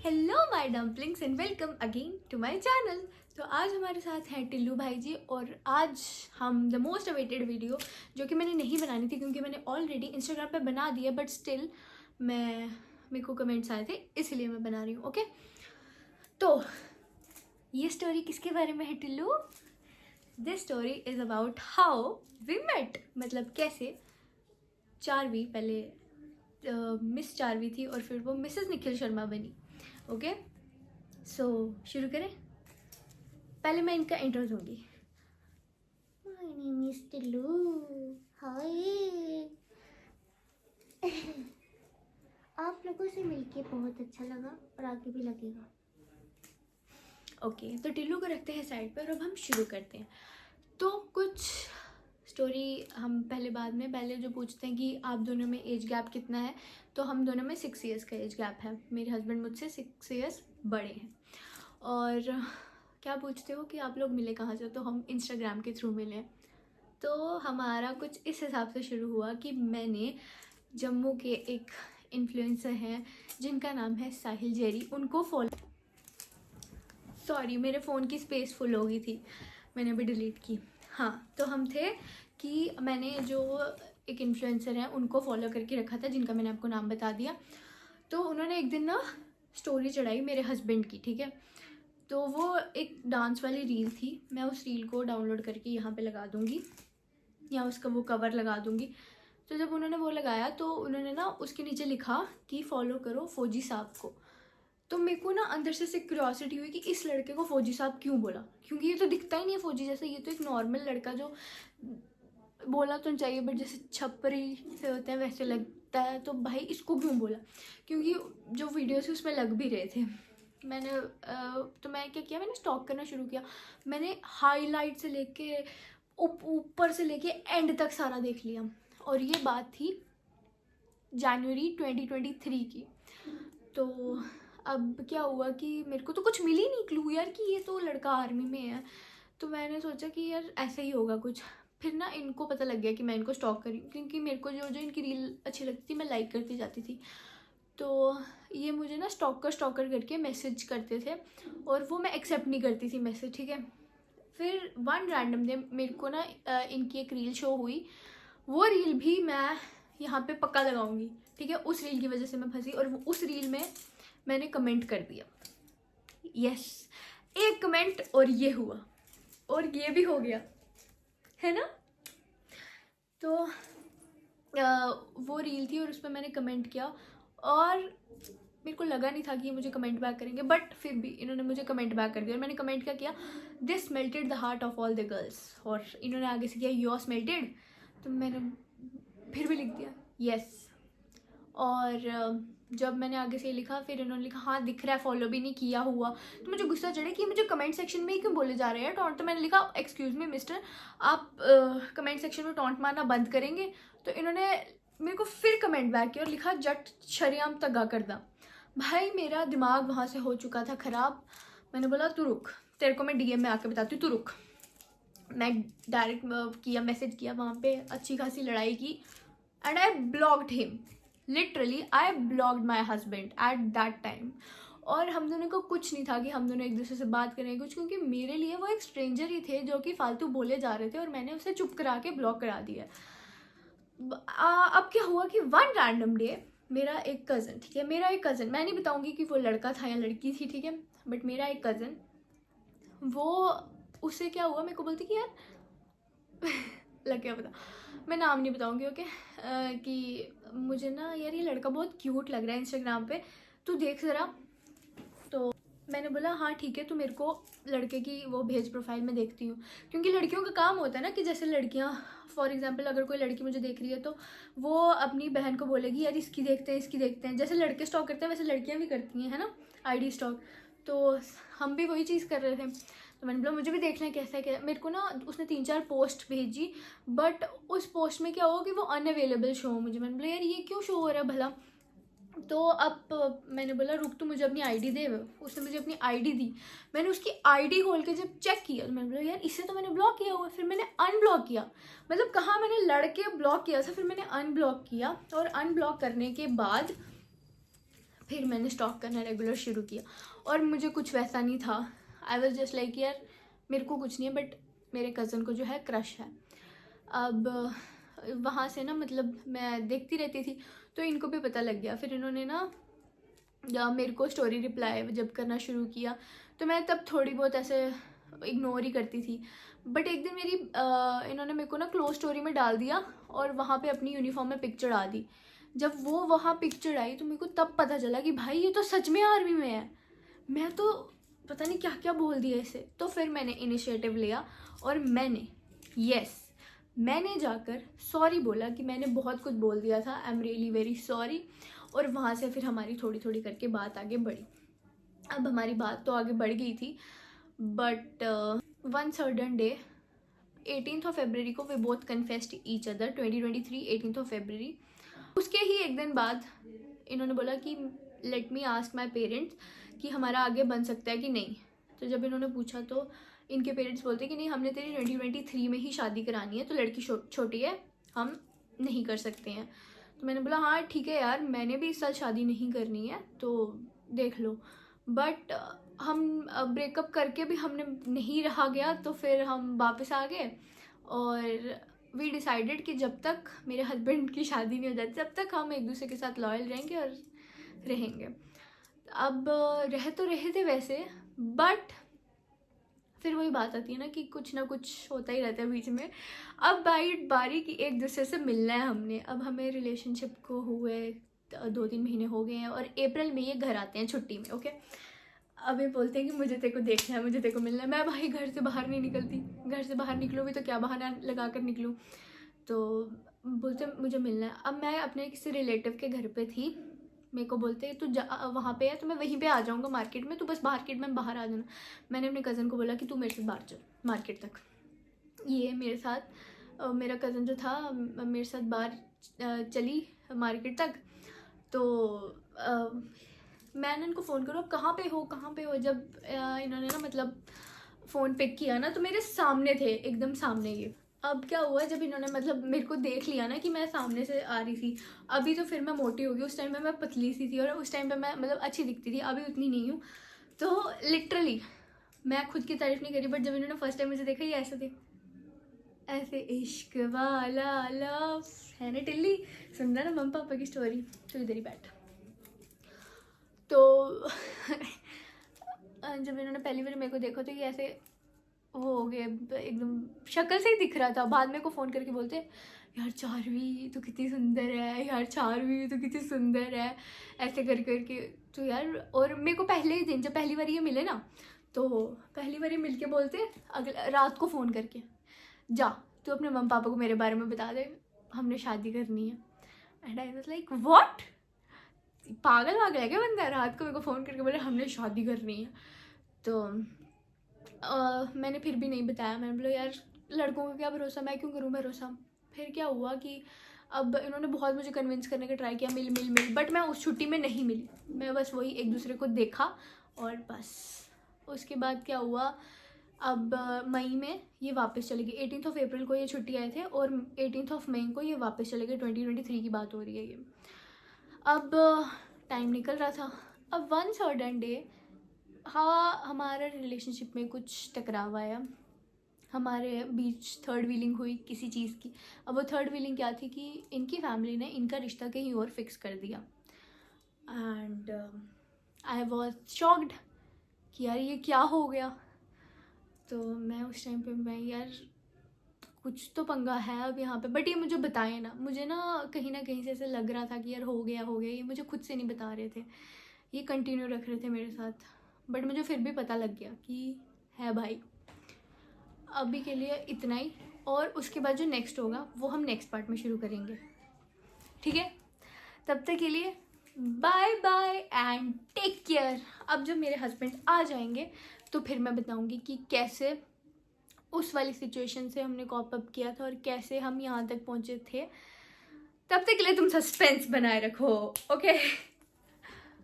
Hello my dumplings and welcome again to my channel. तो आज हमारे साथ हैं टिल्लू भाई जी और आज हम द मोस्ट अवेटेड वीडियो जो कि मैंने नहीं बनानी थी क्योंकि मैंने ऑलरेडी इंस्टाग्राम पे बना दिया, बट स्टिल मेरे को कमेंट्स आए थे इसलिए मैं बना रही हूँ। ओके, तो ये स्टोरी किसके बारे में है Tillu? This story is about how we met, मतलब कैसे चारवी पहले मिस चारवी थी और फिर वो मिसेस निखिल शर्मा बनी। ओके, सो शुरू करें। पहले मैं इनका इंट्रो दूंगी। माय नेम इज टिल्लू, हाय। आप लोगों से मिलके बहुत अच्छा लगा और आगे भी लगेगा। ओके, तो टिल्लू को रखते हैं साइड पर और अब हम शुरू करते हैं। तो कुछ स्टोरी हम पहले जो पूछते हैं कि आप दोनों में एज गैप कितना है, तो हम दोनों में 6 ईयर्स का एज गैप है। मेरे हस्बैंड मुझसे 6 ईयर्स बड़े हैं। और क्या पूछते हो कि आप लोग मिले कहाँ से, तो हम इंस्टाग्राम के थ्रू मिले। तो हमारा कुछ इस हिसाब से शुरू हुआ कि मैंने जम्मू के एक इन्फ्लुएंसर हैं जिनका नाम है साहिल जेरी, उनको फॉलो। सॉरी, मेरे फ़ोन की स्पेस फुल हो गई थी, मैंने अभी डिलीट की। हाँ, तो हम थे कि मैंने जो एक इन्फ्लुएंसर हैं उनको फॉलो करके रखा था, जिनका मैंने आपको नाम बता दिया। तो उन्होंने एक दिन ना स्टोरी चढ़ाई मेरे हस्बैंड की, ठीक है। तो वो एक डांस वाली रील थी, मैं उस रील को डाउनलोड करके यहाँ पे लगा दूँगी या उसका वो कवर लगा दूँगी। तो जब उन्होंने वो लगाया तो उन्होंने ना उसके नीचे लिखा कि फॉलो करो फौजी साहब को। तो मेरे को ना अंदर से क्यूरियोसिटी हुई कि इस लड़के को फौजी साहब क्यों बोला, क्योंकि ये तो दिखता ही नहीं है फौजी जैसा, ये तो एक नॉर्मल लड़का जो बोला तो चाहिए बट जैसे छपरी से होते हैं वैसे लगता है। तो भाई इसको क्यों बोला, क्योंकि जो वीडियोस उसमें लग भी रहे थे। तो मैं क्या किया, मैंने स्टॉक करना शुरू किया। मैंने हाईलाइट से लेके ऊपर से लेके एंड तक सारा देख लिया। और ये बात थी जनवरी 2023 की। तो अब क्या हुआ कि मेरे को तो कुछ मिल ही नहीं क्लू यार कि ये तो लड़का आर्मी में है। तो मैंने सोचा कि यार ऐसा ही होगा कुछ। फिर ना इनको पता लग गया कि मैं इनको स्टॉक करी, क्योंकि मेरे को जो जो इनकी रील अच्छी लगती थी मैं लाइक करती जाती थी। तो ये मुझे ना स्टॉकर करके मैसेज करते थे और वो मैं एक्सेप्ट नहीं करती थी मैसेज, ठीक है। फिर वन रैंडम डे मेरे को ना इनकी एक रील शो हुई। वो रील भी मैं यहाँ पे पक्का लगाऊंगी, ठीक है। उस रील की वजह से मैं फंसी और उस रील में मैंने कमेंट कर दिया, यस, एक कमेंट और ये हुआ और ये भी हो गया, है ना। तो वो रील थी और उस पर मैंने कमेंट किया और मेरे को लगा नहीं था कि ये मुझे कमेंट बैक करेंगे, बट फिर भी इन्होंने मुझे कमेंट बैक कर दिया। और मैंने कमेंट क्या किया, this melted the heart of all the girls. और इन्होंने आगे से किया योर्स मेल्टेड, तो मैंने फिर भी लिख दिया यस। और जब मैंने आगे से लिखा फिर इन्होंने लिखा हाँ दिख रहा है, फॉलो भी नहीं किया हुआ। तो मुझे गुस्सा चढ़े कि मुझे कमेंट सेक्शन में ही क्यों बोले जा रहे हैं टॉन्ट। तो मैंने लिखा एक्सक्यूज़ मी मिस्टर, आप कमेंट सेक्शन में टॉन्ट मारना बंद करेंगे। तो इन्होंने मेरे को फिर कमेंट बैक किया और लिखा जट शरियाम तगा कर दा। भाई मेरा दिमाग वहाँ से हो चुका था ख़राब। मैंने बोला तू रुक, तेरे को मैं डीएम में आके बताती हूँ, तू रुक। मैं डायरेक्ट किया, मैसेज किया, वहाँ पे अच्छी खासी लड़ाई की and I blocked him. Literally I blocked my husband at that time. और हम दोनों को कुछ नहीं था कि हम दोनों एक दूसरे से बात करें कुछ, क्योंकि मेरे लिए वो एक स्ट्रेंजर ही थे जो कि फालतू बोले जा रहे थे और मैंने उसे चुप करा के ब्लॉक करा दिया। अब क्या हुआ कि वन रैंडम डे मेरा एक कज़न, ठीक है, मेरा एक कज़न, मैं नहीं बताऊंगी कि वो लड़का था या लड़की थी, ठीक है, बट मेरा एक कज़न, वो उससे क्या हुआ, मेरे को बोलती कि यार लग गया पता, मैं नाम नहीं बताऊंगी, ओके। कि मुझे ना यार ये लड़का बहुत क्यूट लग रहा है इंस्टाग्राम पे, तू देख ज़रा। तो मैंने बोला हाँ ठीक है, तो मेरे को लड़के की वो भेज प्रोफाइल में देखती हूँ, क्योंकि लड़कियों का काम होता है ना कि जैसे लड़कियाँ फॉर एग्जांपल अगर कोई लड़की मुझे देख रही है तो वो अपनी बहन को बोलेगी यार इसकी देखते हैं इसकी देखते हैं। जैसे लड़के स्टॉक करते हैं वैसे लड़कियाँ भी करती हैं, है ना, आईडी स्टॉक। तो हम भी वही चीज़ कर रहे थे। तो मैंने बोला मुझे भी देखना है कैसा है क्या। मेरे को ना उसने 3-4 पोस्ट भेजी, बट उस पोस्ट में क्या हुआ कि वो अनअवेलेबल शो हो मुझे। मैंने बोला यार ये क्यों शो हो रहा है भला। तो अब मैंने बोला रुक तू मुझे अपनी आईडी दे। उसने मुझे अपनी आईडी दी। मैंने उसकी आईडी खोल के जब चेक किया तो मैंने बोला यार इससे तो मैंने ब्लॉक किया हुआ है। फिर मैंने अनब्लॉक किया, मतलब कहाँ मैंने लड़के ब्लॉक किया था, फिर मैंने अनब्लॉक किया। और अनब्लॉक करने के बाद फिर मैंने स्टॉक करना रेगुलर शुरू किया और मुझे कुछ वैसा नहीं था। आई वॉज जस्ट लाइक यार मेरे को कुछ नहीं है, बट मेरे कज़न को जो है क्रश है। अब वहाँ से ना मतलब मैं देखती रहती थी तो इनको भी पता लग गया। फिर इन्होंने ना मेरे को स्टोरी रिप्लाई जब करना शुरू किया तो मैं तब थोड़ी बहुत ऐसे इग्नोर ही करती थी। बट एक दिन मेरी इन्होंने मेरे को ना क्लोज स्टोरी में डाल दिया और वहाँ पे अपनी यूनिफॉर्म में पिक्चर डाल दी। जब वो वहाँ पिक्चर आई तो मेरे को तब पता चला कि भाई ये तो सच में आर्मी में है। मैं तो पता नहीं क्या क्या बोल दिया इसे। तो फिर मैंने इनिशिएटिव लिया और मैंने जाकर सॉरी बोला कि मैंने बहुत कुछ बोल दिया था, I am really very sorry. और वहाँ से फिर हमारी थोड़ी थोड़ी करके बात आगे बढ़ी। अब हमारी बात तो आगे बढ़ गई थी, but one certain day 18th of February को we both confessed each other, 2023 18th of February। उसके ही एक दिन बाद इन्होंने बोला कि let me ask my parents कि हमारा आगे बन सकता है कि नहीं। तो जब इन्होंने पूछा तो इनके पेरेंट्स बोलते कि नहीं, हमने तेरी 2023 में ही शादी करानी है, तो लड़की छोटी है, हम नहीं कर सकते हैं। तो मैंने बोला हाँ ठीक है यार, मैंने भी इस साल शादी नहीं करनी है तो देख लो। बट हम ब्रेकअप करके भी हमने नहीं रहा गया, तो फिर हम वापस आ गए और वी डिसाइडेड कि जब तक मेरे हस्बैंड की शादी नहीं हो जाती तब तक हम एक दूसरे के साथ लॉयल रहेंगे और रहेंगे। अब रह तो रहे थे वैसे, बट फिर वही बात आती है ना कि कुछ ना कुछ होता ही रहता है बीच में। अब बारी कि एक दूसरे से मिलना है हमने। अब हमें रिलेशनशिप को हुए 2-3 महीने हो गए हैं और अप्रैल में ये घर आते हैं छुट्टी में। ओके, अब ये बोलते हैं कि मुझे तेरे को देखना है, मुझे तेरे को मिलना है। मैं भाई घर से बाहर नहीं निकलती, घर से बाहर निकलूँ भी तो क्या बहाना लगा कर निकलूँ। तो बोलते मुझे मिलना है। अब मैं अपने किसी रिलेटिव के घर पे थी, मेरे को बोलते तू वहाँ पे है तो मैं वहीं पे आ जाऊँगा मार्केट में, तू बस मार्केट में बाहर आ जाना। मैंने अपने कज़न को बोला कि तू मेरे साथ बाहर चल मार्केट तक। ये मेरे साथ मेरा कज़न जो था मेरे साथ बाहर चली मार्केट तक। तो मैंने उनको फ़ोन करो कहाँ पे हो। जब इन्होंने ना मतलब फ़ोन पिक किया ना तो मेरे सामने थे, एकदम सामने ये। अब क्या हुआ, जब इन्होंने मतलब मेरे को देख लिया ना कि मैं सामने से आ रही थी, अभी तो फिर मैं मोटी हो गई, उस टाइम पे मैं पतली सी थी और उस टाइम पे मैं मतलब अच्छी दिखती थी, अभी उतनी नहीं हूँ। तो लिटरली मैं खुद की तारीफ़ नहीं करी, बट जब इन्होंने फर्स्ट टाइम मुझे देखा ये ऐसे थे, ऐसे इश्क वाला लव है ना टिल्ली, सुनना ना मम्मी पापा की स्टोरी, तो इधर ही बैठ। तो जब इन्होंने पहली बार मेरे को देखा तो ये ऐसे वो हो गए, एकदम शक्ल से ही दिख रहा था। बाद में को फ़ोन करके बोलते यार चारवी तो कितनी सुंदर है, यार चारवी तो कितनी सुंदर है, ऐसे कर करके। तो यार और मेरे को पहले ही दिन जब पहली बार ये मिले ना, तो पहली बार ये मिल के बोलते अगले रात को फ़ोन करके, जा तू अपने मम्मी पापा को मेरे बारे में बता दे, हमने शादी करनी है। And I was like what, पागल है क्या बंदा, रात को मेरे को फ़ोन करके बोले हमने शादी करनी है। तो मैंने फिर भी नहीं बताया। मैंने बोला यार लड़कों का क्या भरोसा, मैं क्यों करूँ भरोसा। फिर क्या हुआ कि अब इन्होंने बहुत मुझे कन्विंस करने का ट्राई किया, मिल, बट मैं उस छुट्टी में नहीं मिली। मैं बस वही एक दूसरे को देखा और बस। उसके बाद क्या हुआ, अब मई में ये वापस चले गए। 18th of April को ये छुट्टी आए थे और 18th of May को ये वापस चले गए। 2023 की बात हो रही है ये। अब टाइम निकल रहा था। अब वन सर्टन डे हाँ हमारा रिलेशनशिप में कुछ टकराव आया, हमारे बीच थर्ड व्हीलिंग हुई किसी चीज़ की। अब वो थर्ड व्हीलिंग क्या थी कि इनकी फैमिली ने इनका रिश्ता कहीं और फिक्स कर दिया। एंड आई वॉज शॉक्ड कि यार ये क्या हो गया। तो मैं उस टाइम पे मैं यार कुछ तो पंगा है अब यहाँ पे, बट ये मुझे बताए ना, मुझे ना कहीं से ऐसे लग रहा था कि यार हो गया, ये मुझे खुद से नहीं बता रहे थे, ये कंटिन्यू रख रहे थे मेरे साथ। बट मुझे फिर भी पता लग गया कि है भाई। अभी के लिए इतना ही, और उसके बाद जो नेक्स्ट होगा वो हम नेक्स्ट पार्ट में शुरू करेंगे, ठीक है। तब तक के लिए bye bye and take care. अब जब मेरे हस्बैंड आ जाएंगे तो फिर मैं बताऊंगी कि कैसे उस वाली सिचुएशन से हमने कॉप अप किया था और कैसे हम यहाँ तक पहुँचे थे। तब तक के लिए तुम सस्पेंस बनाए रखो, ओके।